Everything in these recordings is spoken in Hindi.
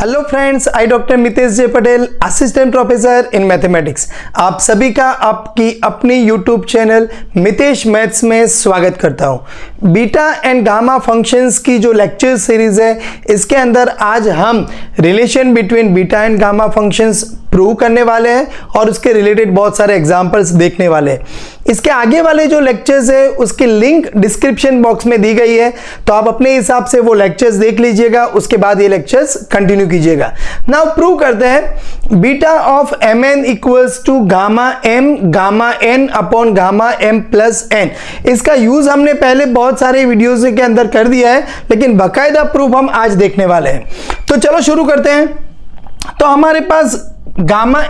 Hello friends, I doctor Mitesh J Patel, assistant professor in mathematics. आप सभी का आपकी अपनी यूट्यूब चैनल मितेश मैथ्स में स्वागत करता हूं। बीटा एंड गामा फंक्शंस की जो लेक्चर सीरीज है, इसके अंदर आज हम relation between beta and gamma functions prove करने वाले हैं और उसके रिलेटेड बहुत सारे एग्जांपल्स देखने वाले हैं। इसके आगे वाले जो लेक्चर्स है उसकी लिंक डिस्क्रिप्शन बॉक्स में दी गई है, तो आप अपने हिसाब से वो लेक्चर्स देख लीजिएगा, उसके बाद ये लेक्चर्स कंटिन्यू कीजिएगा। नाउ प्रूव करते हैं beta of m n equals to gamma n upon gamma m plus n. इसका यूज हमने पहले बहुत सारे वीडियोज के अंदर कर दिया है, लेकिन बाकायदा प्रूफ हम आज देखने वाले हैं। तो चलो शुरू करते हैं। तो हमारे पास गामा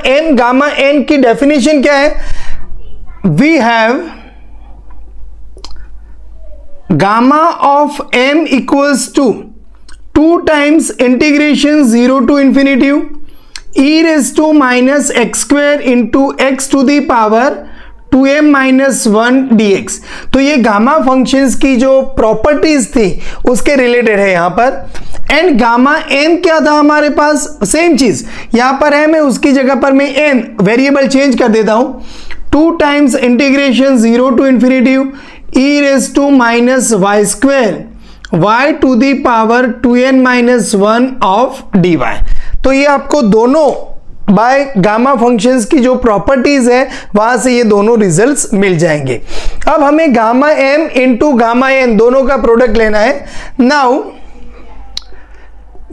एन की डेफिनेशन क्या है? We have gamma of m equals to 2 times integration 0 to infinity e raise to minus x square into x to the power 2m minus 1 dx। तो ये गामा फंक्शंस की जो प्रॉपर्टीज थी उसके रिलेटेड है यहां पर। एंड गामा m क्या था हमारे पास? सेम चीज, यहां पर m है, उसकी जगह पर मैं n वेरिएबल चेंज कर देता हूं। 2 times integration 0 to infinity e raise to minus y square y to the power 2n minus 1 of dy। तो ये आपको दोनों बाय गामा फंक्शंस की जो प्रॉपर्टीज है वहां से ये दोनों रिजल्ट्स मिल जाएंगे। अब हमें gamma m into gamma n दोनों का प्रोडक्ट लेना है। Now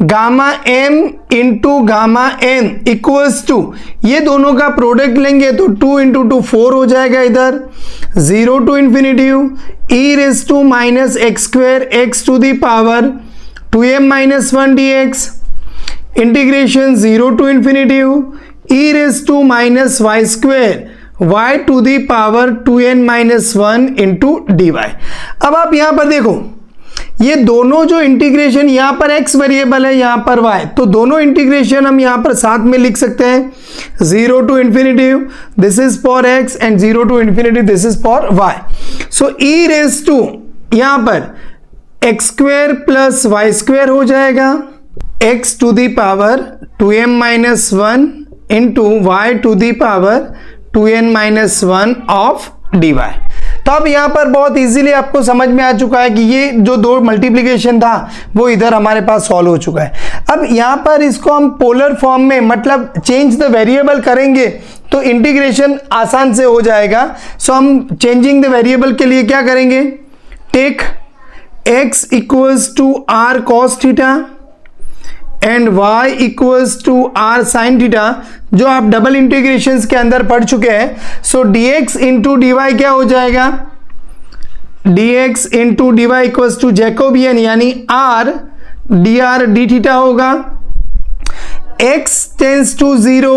gamma m into gamma n equals to, ये दोनों का प्रोडक्ट लेंगे तो 2 इंटू 2 4 हो जाएगा, इधर 0 to infinity e raise to minus x square x to the power 2m minus 1 dx integration 0 to infinity e raise to minus y square y to the power 2n minus 1 into d y. अब आप यहां पर देखो, ये दोनों जो इंटीग्रेशन, यहां पर x वेरिएबल है, यहां पर y, तो दोनों इंटीग्रेशन हम यहां पर साथ में लिख सकते हैं। 0 to infinity this is for x and 0 to infinity this is for y। So e raise to यहां पर x square plus y square हो जाएगा, x to the power 2m minus 1 into y to the power 2n minus 1 of dy। तो अब यहां पर बहुत इजीली आपको समझ में आ चुका है कि ये जो दो मल्टीप्लिकेशन था वो इधर हमारे पास सॉल्व हो चुका है। अब यहां पर इसको हम पोलर फॉर्म में, मतलब चेंज द वेरिएबल करेंगे तो इंटीग्रेशन आसान से हो जाएगा। सो हम चेंजिंग द वेरिएबल के लिए क्या करेंगे? Take x equals to r cos theta and y equals to r sin theta, जो आप डबल इंटीग्रेशंस के अंदर पढ़ चुके हैं। So dx into d y क्या हो जाएगा? dx into d y equals to Jacobian यानी r dr d थीटा होगा। x tends to 0,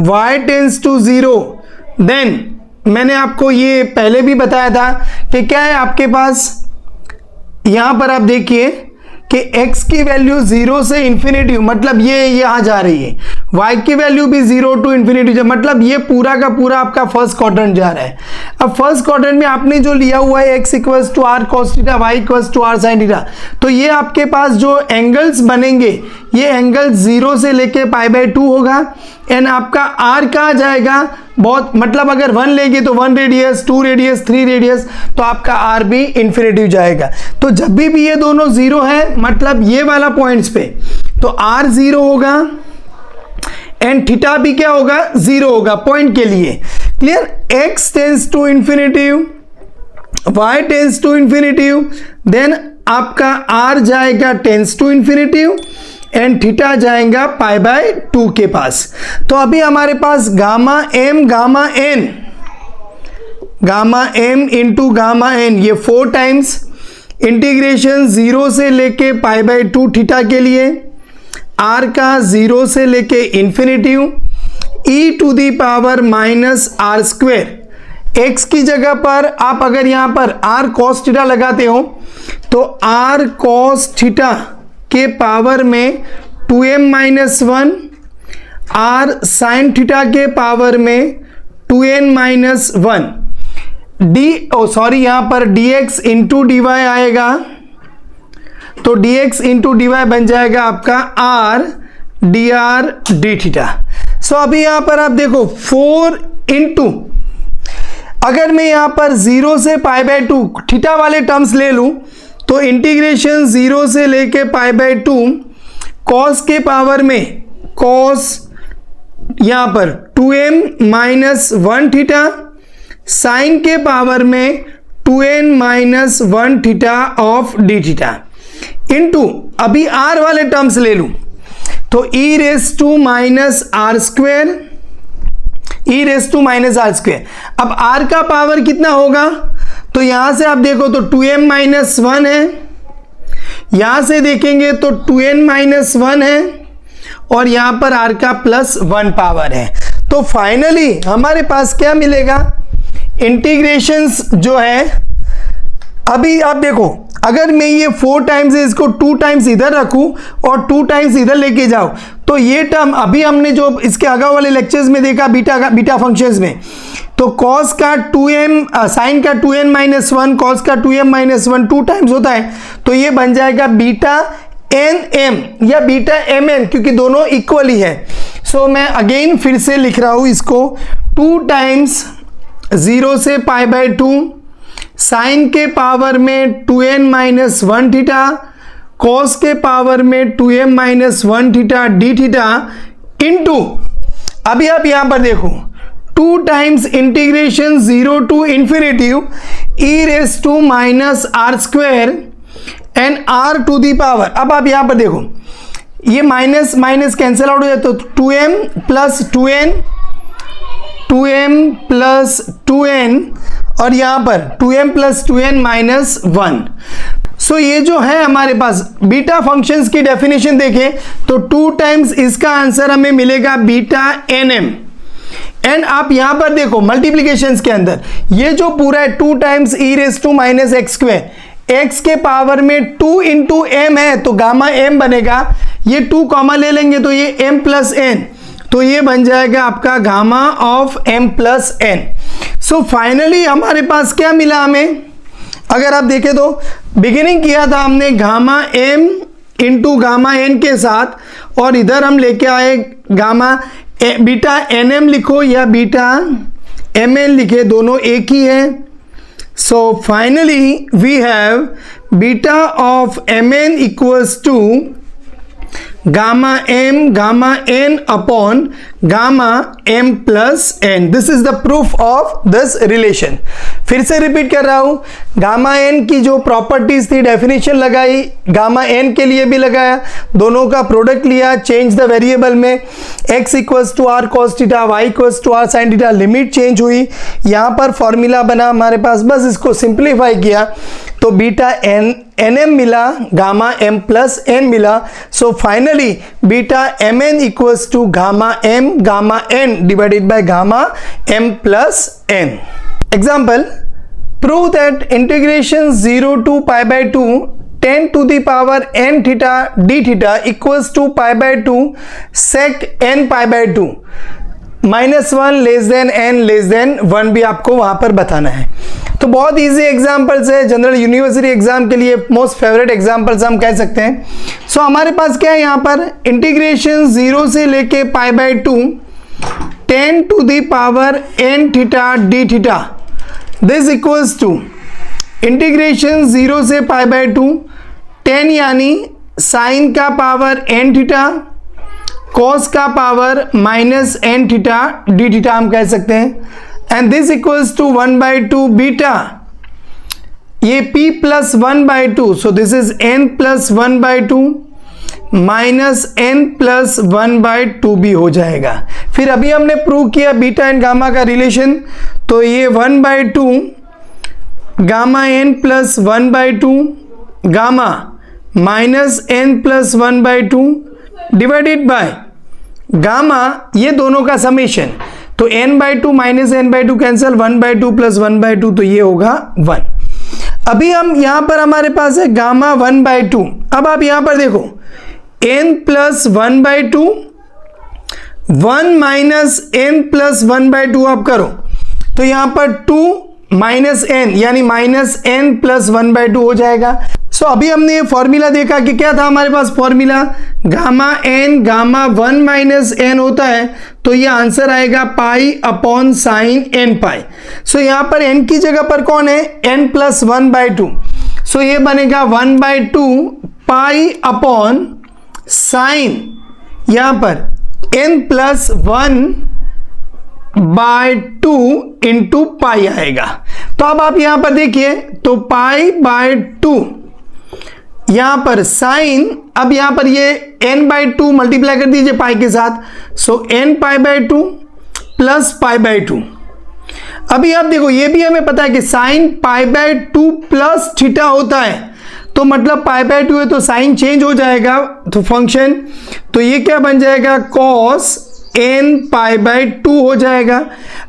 y tends to 0। Then मैंने आपको ये पहले भी बताया था कि क्या है आपके पास, यहां पर आप देखिए कि x की वैल्यू 0 से इंफिनिटी, मतलब ये यहां जा रही है, y की वैल्यू भी 0 टू इंफिनिटी, मतलब ये पूरा का पूरा आपका फर्स्ट क्वाड्रेंट जा रहा है। अब फर्स्ट क्वाड्रेंट में आपने जो लिया हुआ है x equals to r cos theta, y equals to r sin theta, तो ये आपके पास जो एंगल्स बनेंगे ये एंगल 0 से लेके π/2 होगा। एंड आपका r कहाँ जाएगा? बहुत, मतलब अगर 1 लेंगे तो 1 रेडियस, 2 रेडियस, 3 रेडियस, तो आपका r भी इंफिनिटी जाएगा। तो जब भी ये दोनों 0 है, मतलब ये वाला पॉइंट्स पे, तो r 0 होगा एंड थीटा भी क्या होगा? 0 होगा पॉइंट के लिए। Clear? x tends to infinity, y tends to infinity, then आपका r जाएगा tends to infinity and theta जाएगा π/2 के पास। तो अभी हमारे पास gamma m into gamma n, ये 4 टाइम्स इंटीग्रेशन 0 से लेके π/2 थीटा के लिए, r का 0 से लेके infinity e to the power minus r square. x की जगह पर आप अगर यहां पर r cos थीटा लगाते हो तो r cos थीटा के पावर में 2m minus 1, r sin theta के पावर में 2n माइनस 1, यहां पर dx इंटू डी वाई आएगा, तो dx इंटू डी वाई बन जाएगा आपका r dr d theta. So अभी यहां पर आप देखो 4 इंटू, अगर मैं यहां पर 0 से पाई बाय 2 थीटा वाले टर्म्स ले लूं तो इंटीग्रेशन 0 से लेके पाई बाय 2 कॉस के पावर में कॉस यहां पर 2m माइनस 1 थीटा, साइन के पावर में 2n minus 1 theta of d theta into अभी r वाले टर्म्स ले लूं तो e raise to minus r square, e raise to minus r square. अब r का पावर कितना होगा तो यहां से आप देखो तो 2m माइनस 1 है, यहां से देखेंगे तो 2n माइनस 1 है और यहां पर r का प्लस 1 पावर है। तो फाइनली हमारे पास क्या मिलेगा, इंटीग्रेशंस जो है, अभी आप देखो अगर मैं ये 4 टाइम्स है इसको 2 टाइम्स इधर रखूं और 2 टाइम्स इधर लेके जाऊं तो ये टर्म अभी हमने जो इसके आगे वाले लेक्चर्स में देखा बीटा फंक्शंस में, तो cos का 2m साइन का 2n माइनस 1 cos का 2m माइनस 1 2 टाइम्स होता है तो ये बन जाएगा बीटा एन एम या बीटा एम एन, क्योंकि दोनों इक्वली है। सो मैं अगेन फिर से लिख रहा हूं इसको 2 टाइम्स 0 से पाई बाय 2 साइन के पावर में 2n माइनस 1 थीटा, कॉस के पावर में 2m minus 1 theta d theta into अभी आप यहां पर देखो 2 times integration 0 to infinity e raise to minus r square and r to the power. अब आप यहां पर देखो ये माइनस माइनस कैंसिल आउट हो जाए तो 2m plus 2n, 2m plus 2n और यहां पर 2m प्लस 2n माइनस 1। सो ये जो है हमारे पास बीटा फंक्शंस की डेफिनेशन देखें तो 2 टाइम्स इसका आंसर हमें मिलेगा बीटा एन एम। एंड आप यहां पर देखो मल्टीप्लीकेशंस के अंदर ये जो पूरा है 2 times e raise to minus x square, x के पावर में 2 इंटू एम है तो गामा m बनेगा, ये 2 कॉमा ले लेंगे तो ये m प्लस n, तो ये बन जाएगा आपका gamma of m plus n। So finally हमारे पास क्या मिला हमें, अगर आप देखें तो बिगिनिंग किया था हमने gamma m into gamma n के साथ और इधर हम लेके आए गामा बीटा nm लिखो या बीटा mn लिखे, दोनों एक ही है। So finally we have beta of mn equals to gamma m gamma n upon gamma m plus n. This is the proof of this relation. फिर से रिपीट कर रहा हूं, गामा n की जो प्रॉपर्टीज थी डेफिनेशन लगाई, गामा n के लिए भी लगाया, दोनों का प्रोडक्ट लिया, चेंज द वेरिएबल में x equals to r cos theta, y equals to r sine theta, limit change हुई, यहां पर फॉर्मूला बना हमारे पास, बस इसको सिंप्लीफाई किया तो बीटा एन एम मिला, गामा एम प्लस एन मिला। So finally beta m n equals to gamma n divided by gamma m plus n. Example, prove that integration 0 to pi by 2 10 to the power n theta d theta equals to pi by 2 sec n pi by 2 minus 1 less than n less than 1 भी आपको वहां पर बताना है। तो बहुत इजी एग्जांपल्स है, जनरल यूनिवर्सिटी एग्जाम के लिए मोस्ट फेवरेट एग्जांपल्स हम कह सकते हैं। सो हमारे पास क्या है यहाँ पर, इंटीग्रेशन 0 से लेके pi by 2 10 to the power n theta d theta, this equals to integration 0 से पाई बाय 2 10 यानी साइन का पावर n थीटा, कॉस का power minus n theta d theta हम कह सकते हैं, and this equals to 1 by 2 beta, ये p plus 1 by 2, so this is n plus 1 by 2 minus n plus 1 by 2 भी हो जाएगा। फिर अभी हमने प्रूव किया बीटा एंड गामा का रिलेशन, तो ये 1 by 2 gamma n plus 1 by 2 gamma minus n plus 1 by 2 divided by gamma, ये दोनों का समेशन, तो n by 2 minus n by 2 cancel, 1 by 2 plus 1 by 2 तो ये होगा 1। अभी हम यहां पर हमारे पास है गामा 1 बाय 2। अब आप यहां पर देखो n plus 1 by 2 1 minus n plus 1 by 2 आप करो तो यहां पर 2 माइनस n यानी माइनस n प्लस 1 बाय 2 हो जाएगा। सो अभी हमने ये फॉर्मूला देखा कि क्या था हमारे पास formula, gamma n gamma 1 minus n होता है, तो ये आंसर आएगा pi upon sine n pi. So यहां पर एन की जगह पर कौन है, एन प्लस 1/2। सो ये बनेगा 1/2 पाई अपॉन साइन यहां पर एन प्लस 1/2 इंटू पाई आएगा। तो अब आप यहां पर देखिए, तो पाई/2 यहां पर साइन, अब यहां पर ये n/2 मल्टीप्लाई कर दीजिए पाई के साथ, सो n पाई/2 प्लस पाई/2। अभी आप देखो, ये भी हमें पता है कि साइन पाई/2 प्लस थीटा होता है, तो मतलब पाई/2 है तो साइन चेंज हो जाएगा तो फंक्शन, तो ये क्या बन जाएगा, कॉस n पाई/2 हो जाएगा।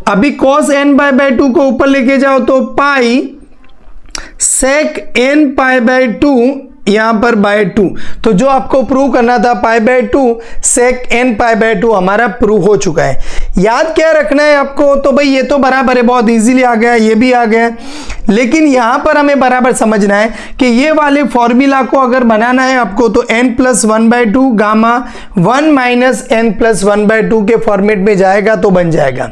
अभी कॉस n पाई/2 को ऊपर लेके जाओ तो पाई सेक n पाई/2 यहां पर /2, तो जो आपको प्रूव करना था पाई/2 सेक n पाई/2 हमारा प्रूव हो चुका है। याद क्या रखना है आपको, तो भाई ये तो बराबर है, बहुत इजीली आ गया, ये भी आ गया, लेकिन यहां पर हमें बराबर समझना है कि ये वाले फॉर्मूला को अगर बनाना है आपको, तो n plus 1/2 gamma 1 minus n plus 1/2 के फॉर्मेट में जाएगा तो बन जाएगा।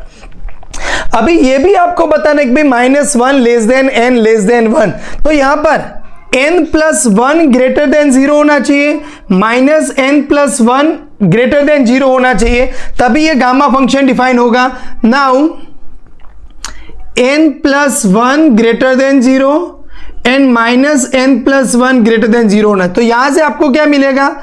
अभी ये भी आपको बताना है कि भाई -1 less than n less than 1, तो यहां पर n प्लस 1 ग्रेटर देन 0 होना चाहिए, minus n plus 1 greater than 0 होना चाहिए, तभी ये गामा फंक्शन डिफाइन होगा। Now n plus 1 greater than 0 and minus n plus 1 greater than 0 होना, तो यहां से आपको क्या मिलेगा,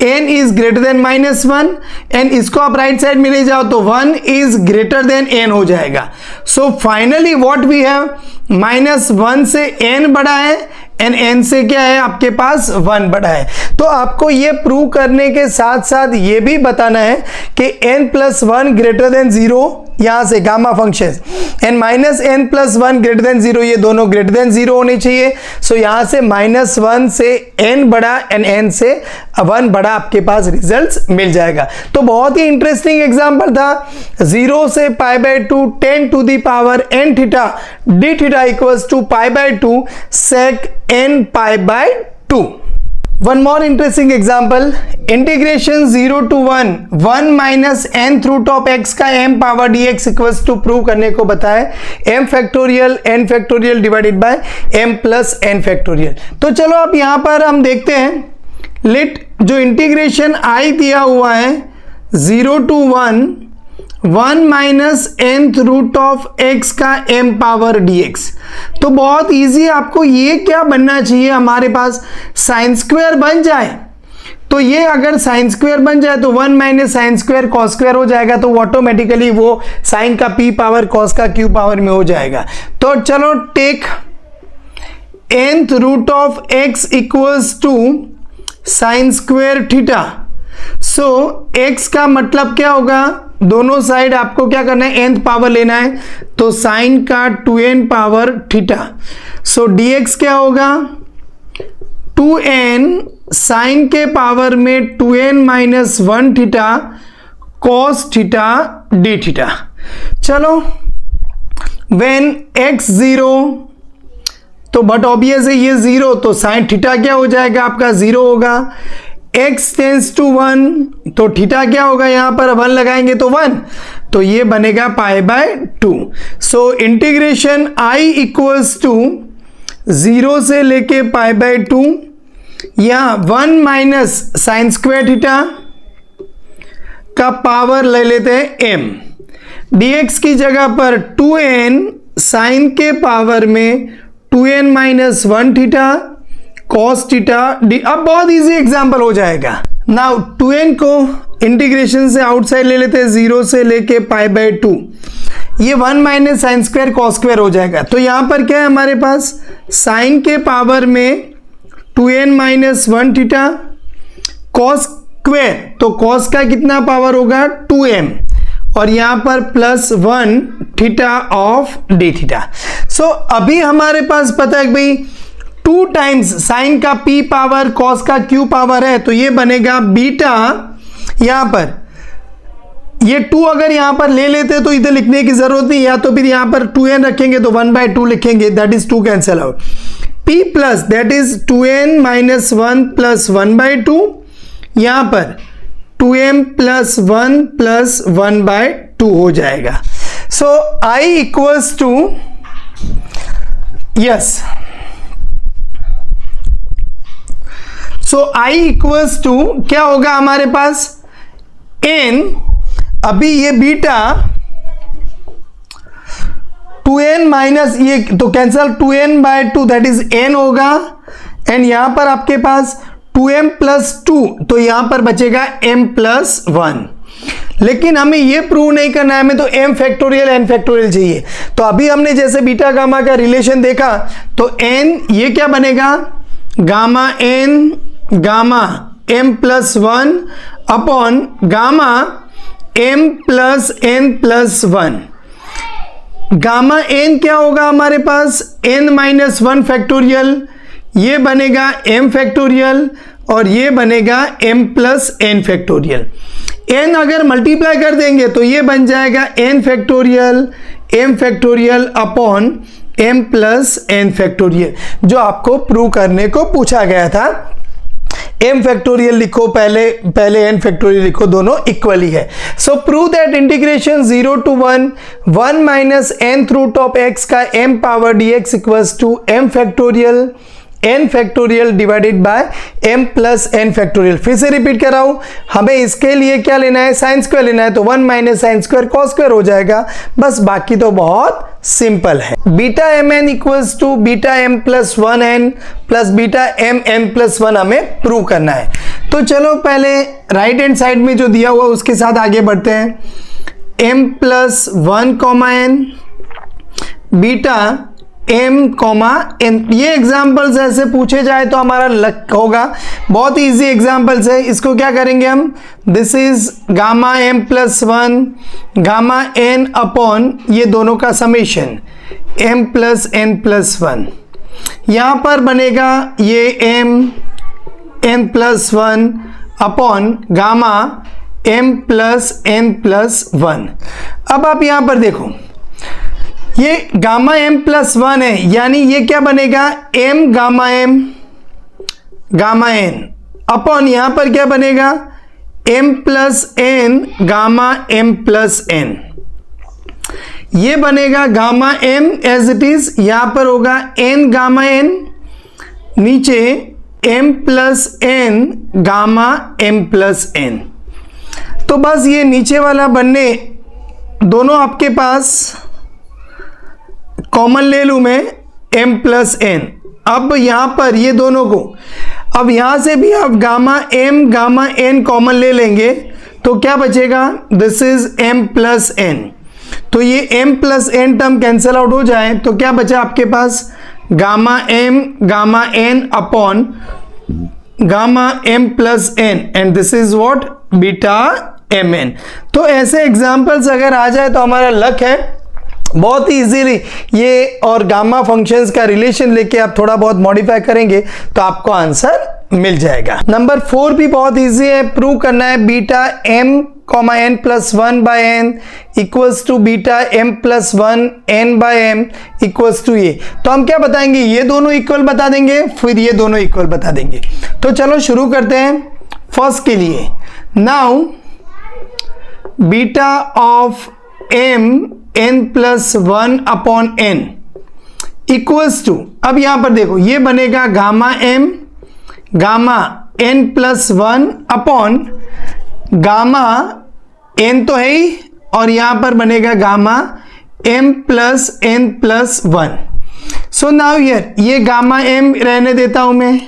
n is greater than -1 and इसको आप राइट साइड में ले जाओ तो 1 इज ग्रेटर देन n हो जाएगा। So finally what we have, -1 से n बड़ा है एंड n से क्या है आपके पास 1 बड़ा है। तो आपको ये प्रूव करने के साथ साथ ये भी बताना है कि n प्लस 1 ग्रेटर देन 0 यहां से gamma function and minus n plus 1 greater than 0 ये दोनों ग्रेटर देन 0 होने चाहिए। सो यहां से -1 से n बड़ा एंड n से 1 बड़ा आपके पास रिजल्ट्स मिल जाएगा। तो बहुत ही इंटरेस्टिंग एग्जांपल था, 0 से पाई/2 10 to the power n theta d theta equals to पाई/2 sec n पाई/2। One more interesting example, integration 0 to 1 minus n root of x का m power dx equals to prove करने को बताए m factorial n factorial divided by m plus n factorial. तो चलो अब यहां पर हम देखते हैं, लेट जो इंटीग्रेशन i दिया हुआ है 0 to 1 minus nth root of x का m पावर dx, तो बहुत इजी, आपको ये क्या बनना चाहिए, हमारे पास साइन स्क्वायर बन जाए, तो ये अगर साइन स्क्वायर बन जाए तो 1 minus sine square cos square हो जाएगा, तो ऑटोमेटिकली वो साइन का p पावर कॉस का q पावर में हो जाएगा। तो चलो take nth root of x equals to sine square theta. So x का मतलब क्या होगा, दोनों साइड आपको क्या करना है, nth पावर लेना है, तो साइन का 2n power theta. So dx क्या होगा, 2n साइन के पावर में 2n minus 1 theta cos theta d theta. चलो व्हेन x 0, तो बट ऑब्वियस है ये 0, तो साइन थीटा क्या हो जाएगा आपका 0 होगा। x टेंस टू 1, तो थीटा क्या होगा, यहां पर 1 लगाएंगे तो 1, तो ये बनेगा पाई/2। So integration i equals to 0 से लेके पाई/2, यहां 1 माइनस साइन स्क्वायर थीटा का पावर ले लेते हैं m, dx की जगह पर 2n साइन के पावर में 2n minus 1 theta cos theta D. अब बहुत इजी एग्जांपल हो जाएगा। नाउ 2n को इंटीग्रेशन से आउटसाइड ले लेते हैं 0 से लेके पाई/2, ये 1 minus sine square cos square हो जाएगा। तो यहां पर क्या है हमारे पास, साइन के पावर में 2n minus 1 theta cos square, तो कॉस का कितना पावर होगा 2m, और यहां पर plus 1 theta of d theta. So अभी हमारे पास पता है भाई 2 टाइम्स साइन का p पावर कॉस का q पावर है, तो ये बनेगा बीटा, यहां पर ये 2 अगर यहां पर ले लेते तो इधर लिखने की जरूरत नहीं, या तो फिर यहां पर 2n रखेंगे तो 1/2 लिखेंगे, that is 2 cancel out. p plus that is 2n minus 1 plus 1/2, यहां पर 2m प्लस 1 प्लस 1/2 हो जाएगा. So I equals to yes, so I equals to क्या होगा हमारे पास n, अभी ये बीटा 2n माइनस ये तो cancel 2n/2 that is n होगा, एंड यहां पर आपके पास 2m प्लस 2 तो यहां पर बचेगा m प्लस 1. लेकिन हमें ये प्रूव नहीं करना है, हमें तो m फैक्टोरियल n फैक्टोरियल चाहिए. तो अभी हमने जैसे बीटा गामा का रिलेशन देखा तो n ये क्या बनेगा gamma n gamma m plus 1 upon gamma m plus n plus 1. Gamma n क्या होगा हमारे पास n माइनस 1 फैक्टोरियल, ये बनेगा m फैक्टोरियल और ये बनेगा m plus n factorial. n अगर मल्टीप्लाई कर देंगे तो ये बन जाएगा n factorial m factorial upon m plus n factorial, जो आपको प्रूव करने को पूछा गया था. m फैक्टोरियल लिखो पहले n फैक्टोरियल लिखो, दोनों इक्वली है. So prove that integration 0 to 1 minus nth root of x का m power dx equals to m factorial n factorial divided by m plus n factorial. फिर से रिपीट कर रहा हूं, हमें इसके लिए क्या लेना है साइन स्क्वायर लेना है, तो 1 minus sine square cos square हो जाएगा, बस बाकी तो बहुत सिंपल है. Beta m n equals to beta m plus 1n plus beta m n plus 1 हमें प्रूव करना है. तो चलो पहले राइट हैंड साइड में जो दिया हुआ उसके साथ आगे बढ़ते हैं. m plus 1 comma n beta m comma n. ये एग्जाम्पल्स ऐसे पूछे जाए तो हमारा लक होगा, बहुत इजी एग्जाम्पल्स है. इसको क्या करेंगे हम, this is gamma m plus 1 gamma n upon ये दोनों का summation m plus n plus 1. यहाँ पर बनेगा ये m plus 1 upon gamma m plus n plus 1. अब आप यहाँ पर देखो ये गामा m प्लस 1 है, यानी ये क्या बनेगा m gamma m gamma n upon यहां पर क्या बनेगा m plus n gamma m plus n. ये बनेगा gamma m as it is, यहां पर होगा n गामा n, नीचे m plus n gamma m plus n. तो बस ये नीचे वाला बनने दोनों आपके पास कॉमन ले लूं मैं m प्लस n. अब यहां पर ये दोनों को, अब यहां से भी आप gamma m gamma n common ले लेंगे तो क्या बचेगा, this is m plus n. तो ये m plus n term cancel out हो जाए तो क्या बचा आपके पास gamma m gamma n upon gamma m plus n, and this is what beta mn. तो ऐसे एग्जांपल्स अगर आ जाए तो हमारा लक है, बहुत ही इजीली ये और गामा फंक्शंस का रिलेशन लेके आप थोड़ा बहुत मॉडिफाई करेंगे तो आपको आंसर मिल जाएगा. नंबर 4 भी बहुत इजी है, प्रूव करना है beta m comma n plus 1 by n equals to beta m plus 1 n by m equals to ये. तो हम क्या बताएंगे, ये दोनों इक्वल बता देंगे, फिर ये दोनों इक्वल बता देंगे. तो चलो शुरू करते हैं फर्स्ट के लिए. Now beta of m n plus 1 upon n equals to, अब यहां पर देखो ये बनेगा gamma m gamma n plus 1 upon gamma n तो है ही, और यहां पर बनेगा gamma m plus n plus 1. So now here ये गामा m रहने देता हूं मैं,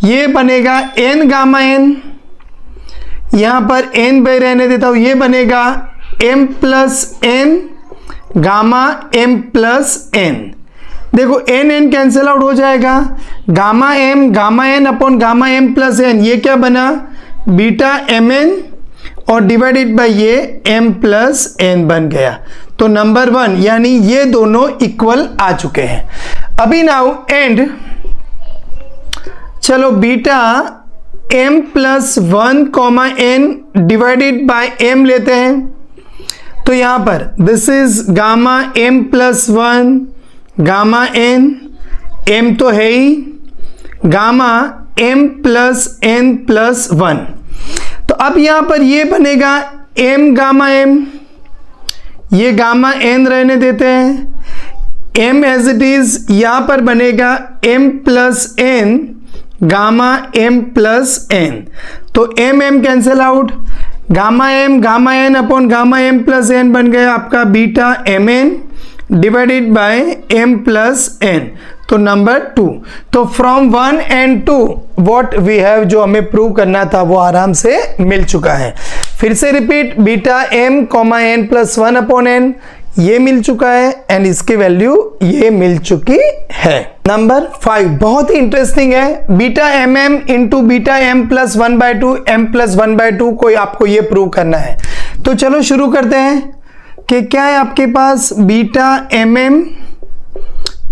ये बनेगा n गामा n, यहां पर n बाय रहने देता हूं, ये बनेगा m plus n gamma m plus n. देखो n n कैंसिल आउट हो जाएगा, gamma m gamma n upon gamma m plus n, ये क्या बना बीटा mn और डिवाइडेड बाय ये m प्लस n बन गया. तो नंबर 1 यानी ये दोनों इक्वल आ चुके हैं. अभी नाउ एंड, चलो beta m plus 1 comma n divided by m लेते हैं. तो यहां पर this is gamma m plus 1 gamma n m तो है ही, gamma m plus n plus 1। तो अब यहां पर ये बनेगा m गामा m, ये गामा n रहने देते हैं, m एज इट इज, यहां पर बनेगा m plus n gamma m plus n। तो m cancel out, gamma n upon gamma m plus n बन गया आपका beta mn divided by m plus n। तो नंबर 2। तो from 1 and 2 what we have, जो हमें प्रूव करना था वो आराम से मिल चुका है। फिर से repeat, beta m comma n plus 1 upon n ये मिल चुका है एंड इसकी वैल्यू ये मिल चुकी है। नंबर 5 बहुत ही इंटरेस्टिंग है, beta mm into beta m plus 1/2 m plus 1/2 को आपको ये प्रूव करना है। तो चलो शुरू करते हैं कि क्या है आपके पास, beta mm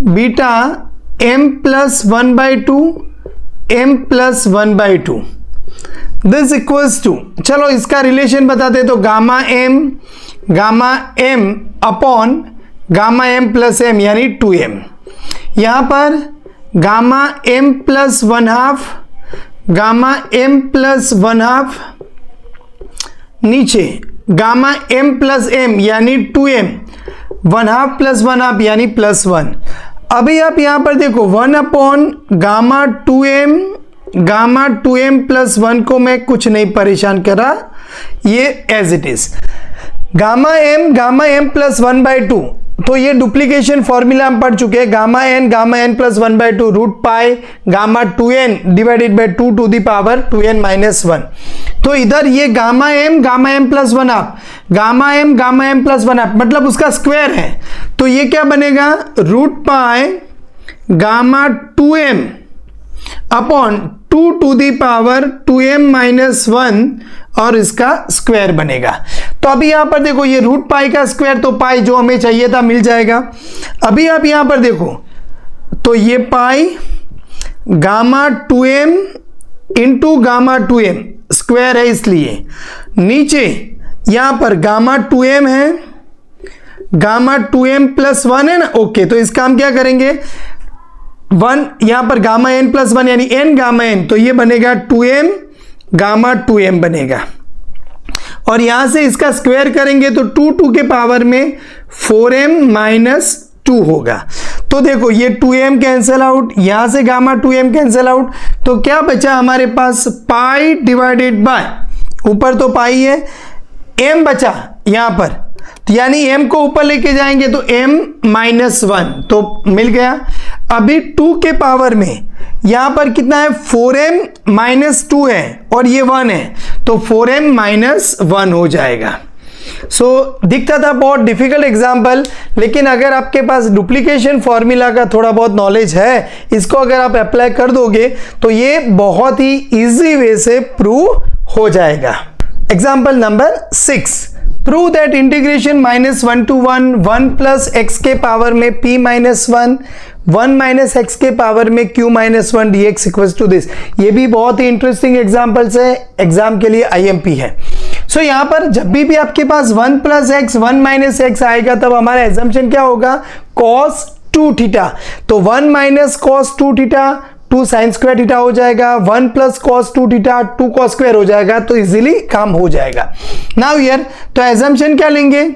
beta m plus 1/2 m plus 1/2 this equals to, चलो इसका रिलेशन बताते, तो gamma m upon gamma m plus m यानी 2m। यहां पर gamma m plus 1/2 gamma m plus 1/2 नीचे गामा m प्लस m यानी 2m 1/2 प्लस 1/2 यानी प्लस 1। अभी आप यहां पर देखो 1 अपॉन गामा 2m प्लस 1 को मैं कुछ नहीं परेशान करा, ये as it is. Gamma m plus 1/2, तो ये डुप्लीकेशन फॉर्मूला हम पढ़ चुके हैं, gamma n plus 1/2 root pi gamma 2n divided by 2 to the power 2n minus 1। तो इधर ये gamma m plus 1/2 gamma m plus 1/2 मतलब उसका स्क्वायर है, तो ये क्या बनेगा, root pi gamma 2m upon 2 to the power 2m minus 1 और इसका स्क्वायर बनेगा। तो अभी यहां पर देखो ये रूट पाई का स्क्वायर, तो पाई जो हमें चाहिए था मिल जाएगा। अभी आप यहां पर देखो तो ये पाई gamma 2m into gamma 2m square है, इसलिए नीचे यहां पर गामा 2m है, गामा 2m प्लस 1 है ना, ओके। तो इसका हम क्या करेंगे, 1 यहां पर गामा n प्लस 1 यानी n गामा n, तो ये बनेगा 2m गामा 2m बनेगा, और यहां से इसका स्क्वायर करेंगे तो 2 के पावर में 4m माइनस 2 होगा। तो देखो ये 2m कैंसिल आउट, यहां से गामा 2m कैंसिल आउट, तो क्या बचा हमारे पास, पाई डिवाइडेड बाय, ऊपर तो पाई है, m बचा यहां पर, तो यानी m को ऊपर लेके जाएंगे तो m माइनस 1 तो मिल गया। अभी 2 के पावर में यहां पर कितना है, 4m माइनस 2 है और ये 1 है, तो 4m माइनस 1 हो जाएगा। दिखता था बहुत डिफिकल्ट एग्जाम्पल, लेकिन अगर आपके पास डुप्लीकेशन फॉर्मूला का थोड़ा बहुत नॉलेज है, इसको अगर आप अप्लाई कर दोगे तो ये बहुत ही इजी वे से प्रूव हो जाएगा। Example number 6, prove that integration -1 to 1 plus x के पावर में p माइनस 1 माइनस x के पावर में q minus 1 dx equals to this. ये भी बहुत ही इंटरेस्टिंग एग्जाम्पल्स है, एग्जाम के लिए IMP है। सो यहाँ पर जब भी आपके पास 1 प्लस एक्स 1 माइनस एक्स आएगा, तब हमारा एजम्पशन क्या होगा, cos 2 थीटा। तो 1 minus cos 2 theta 2 sign square theta हो जाएगा, 1 plus cos 2 theta 2 cos square हो जाएगा, तो इजीली काम हो जाएगा। नाउ हियर तो एजम्पशन क्या लेंगे,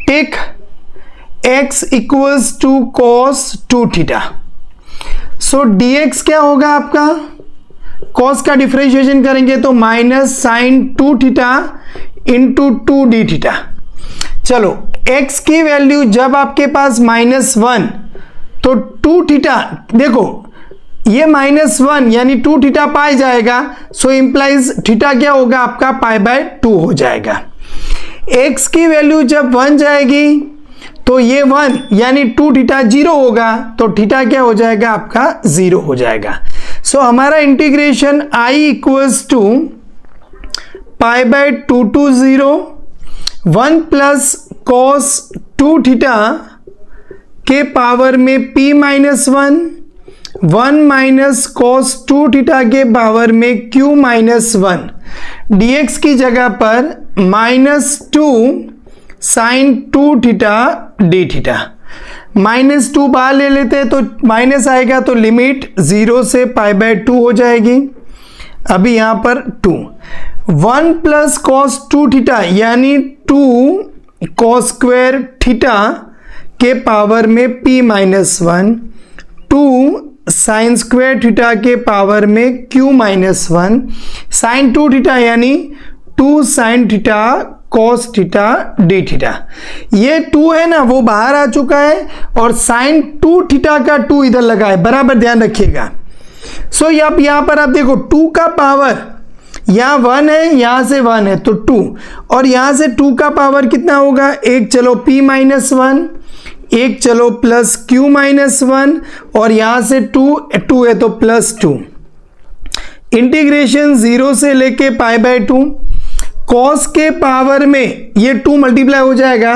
take x equals to cos 2 theta. So dx क्या होगा आपका, cos का डिफरेंशिएशन करेंगे तो minus sine 2 theta into 2d theta. चलो x की वैल्यू जब आपके पास -1 तो 2 थीटा, देखो ये -1 यानी 2 थीटा पाई जाएगा, सो इंप्लाइज थीटा क्या होगा आपका π/2 हो जाएगा। x की वैल्यू जब 1 जाएगी तो ये 1 यानी 2 थीटा 0 होगा, तो थीटा क्या हो जाएगा आपका 0 हो जाएगा। सो हमारा integration I equals to π/2 to 0 1 plus cos 2 theta के पावर में p minus 1 minus cos 2 theta के पावर में q माइनस 1 dx की जगह पर -2 साइन 2 थीटा d थीटा। -2 बाहर ले लेते हैं तो माइनस आएगा, तो लिमिट 0 से π/2 हो जाएगी। अभी यहां पर 2 1 प्लस कॉस 2 थीटा यानी 2 कॉस स्क्वायर थीटा के पावर में p-1, 2 साइन स्क्वायर थीटा के पावर में q-1, साइन 2 थीटा यानी 2 sine theta cos theta d theta. ये 2 है ना वो बाहर आ चुका है और साइन 2 थीटा का 2 इधर लगा है, बराबर ध्यान रखिएगा। सो यहां पर आप देखो 2 का पावर यहां 1 है, यहां से 1 है तो 2, और यहां से 2 का पावर कितना होगा, एक चलो p-1, एक चलो प्लस q-1, और यहां से 2 है तो +2। इंटीग्रेशन 0 से लेके π/2, कॉस के पावर में ये 2 मल्टीप्लाई हो जाएगा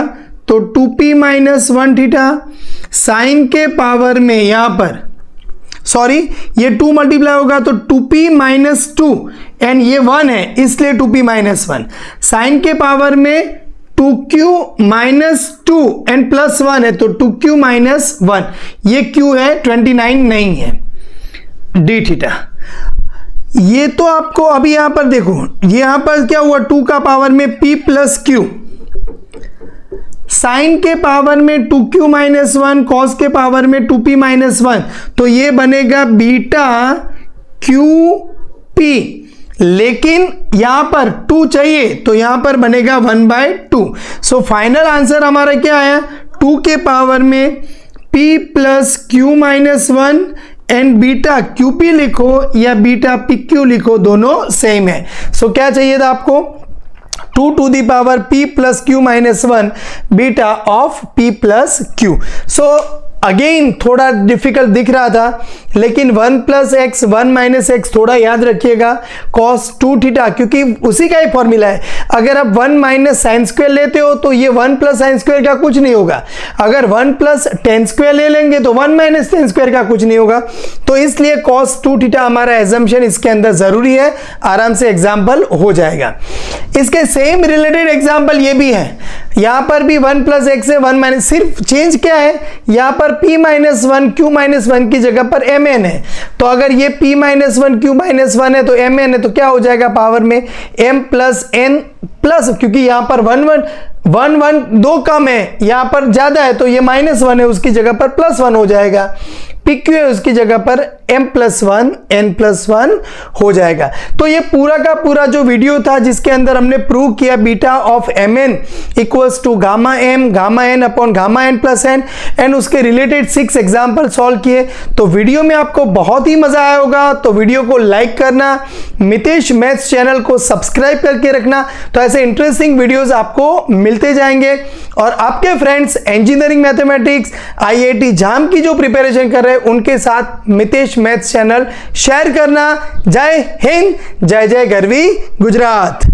तो 2p-1 थीटा, साइन के पावर में यहां पर सॉरी ये 2 मल्टीप्लाई होगा तो 2p-2 एंड ये 1 है इसलिए 2p-1, साइन के पावर में 2q-2 एंड +1 है तो 2q-1, ये q है 29 नहीं है डी थीटा। ये तो आपको अभी यहां पर देखो यहां पर क्या हुआ, 2 का पावर में p + q, साइन के पावर में 2q-1, कॉस के पावर में 2p-1, तो ये बनेगा बीटा qp, लेकिन यहां पर 2 चाहिए तो यहां पर बनेगा 1/2। सो फाइनल आंसर हमारा क्या है, 2 के पावर में p + q-1 and beta qp लिखो या बीटा pq लिखो, दोनों सेम है। सो क्या चाहिए था आपको, 2 to the power p + q-1 beta of p + q। So again थोड़ा डिफिकल्ट दिख रहा था, लेकिन 1 + x 1 - x थोड़ा याद रखिएगा, cos 2 थीटा क्योंकि उसी का ही फॉर्मूला है। अगर आप 1 - sin स्क्वायर लेते हो तो ये 1 + sin स्क्वायर का कुछ नहीं होगा, अगर 1 + tan स्क्वायर ले लेंगे तो 1 - tan स्क्वायर का कुछ नहीं होगा, तो इसलिए cos 2 थीटा हमारा एजम्पशन इसके अंदर जरूरी है, आराम से एग्जाम्पल हो जाएगा। इसके सेम रिलेटेड एग्जाम्पल ये भी है, यहां पर भी 1 + x है 1 - सिर्फ चेंज क्या है, यहां पर p-1 q-1 की जगह पर mn है, तो अगर ये p-1 q-1 है तो mn है, तो क्या हो जाएगा पावर में m + n प्लस, क्योंकि यहां पर 1 2 कम है, यहां पर ज्यादा है तो ये -1 है उसकी जगह पर +1 हो जाएगा, pq है उसकी जगह पर m + 1 n + 1 हो जाएगा। तो ये पूरा का पूरा जो वीडियो था जिसके अंदर हमने प्रूव किया beta of mn = gamma m gamma n upon gamma n + n and उसके रिलेटेड 6 एग्जाम्पल सॉल्व किए। तो वीडियो में आपको बहुत ही मजा आया होगा, तो वीडियो को लाइक करना, मितेश मैथ्स चैनल को सब्सक्राइब करके रखना, तो ऐसे इंटरेस्टिंग वीडियोस आपको मिलते जाएंगे। और आपके फ्रेंड्स इंजीनियरिंग मैथमेटिक्स IIT जाम की जो प्रिपरेशन कर रहे हैं उनके साथ मितेश मैथ्स चैनल शेयर करना। जय हिंद, जय जय गरवी गुजरात।